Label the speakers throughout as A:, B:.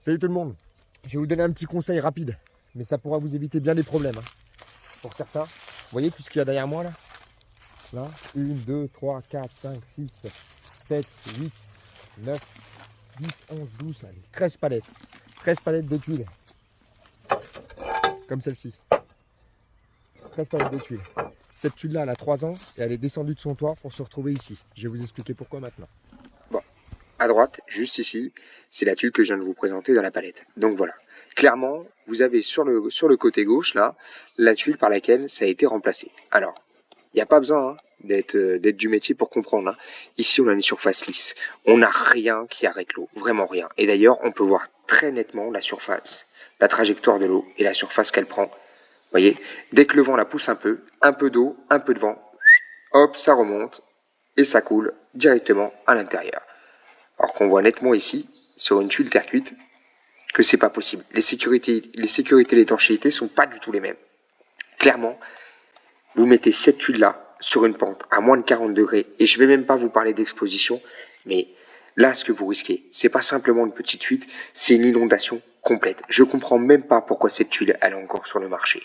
A: Salut tout le monde. Je vais vous donner un petit conseil rapide, mais ça pourra vous éviter bien des problèmes. Pour certains, vous voyez tout ce qu'il y a derrière moi là? Là, 1, 2, 3, 4, 5, 6, 7, 8, 9, 10, 11, 12, allez, 13 palettes. 13 palettes de tuiles. Comme celle-ci. 13 palettes de tuiles. Cette tuile-là, elle a 3 ans et elle est descendue de son toit pour se retrouver ici. Je vais vous expliquer pourquoi maintenant. Bon, à droite, juste ici, c'est la tuile que je viens de vous présenter dans la palette. Donc voilà. Clairement, vous avez sur le côté gauche, là, la tuile par laquelle ça a été remplacé. Alors, il n'y a pas besoin d'être du métier pour comprendre. Ici, on a une surface lisse. On n'a rien qui arrête l'eau. Vraiment rien. Et d'ailleurs, on peut voir très nettement la surface, la trajectoire de l'eau et la surface qu'elle prend. Vous voyez, dès que le vent la pousse un peu d'eau, un peu de vent, hop, ça remonte et ça coule directement à l'intérieur. Alors qu'on voit nettement ici, sur une tuile terre cuite, que c'est pas possible. Les sécurités et l'étanchéité sont pas du tout les mêmes. Clairement, vous mettez cette tuile-là sur une pente à moins de 40 degrés, et je vais même pas vous parler d'exposition, mais là, ce que vous risquez, c'est pas simplement une petite fuite, c'est une inondation complète. Je comprends même pas pourquoi cette tuile, elle est encore sur le marché.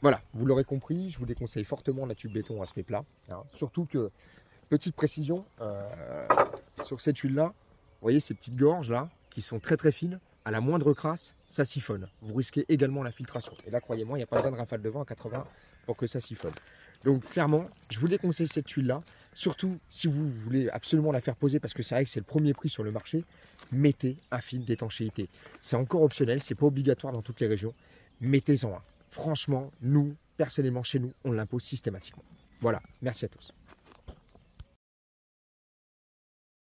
A: Voilà, vous l'aurez compris, je vous déconseille fortement la tube béton à ce plat. Surtout que, petite précision, sur cette tuile-là, vous voyez ces petites gorges là, qui sont très très fines, à la moindre crasse, ça siphonne. Vous risquez également la filtration. Et là, croyez-moi, il n'y a pas besoin de rafale de vent à 80 pour que ça siphonne. Donc clairement, je vous déconseille cette tuile-là, surtout si vous voulez absolument la faire poser, parce que c'est vrai que c'est le premier prix sur le marché, mettez un film d'étanchéité. C'est encore optionnel, c'est pas obligatoire dans toutes les régions, mettez-en un. Franchement, nous, personnellement, chez nous, on l'impose systématiquement. Voilà, merci à tous.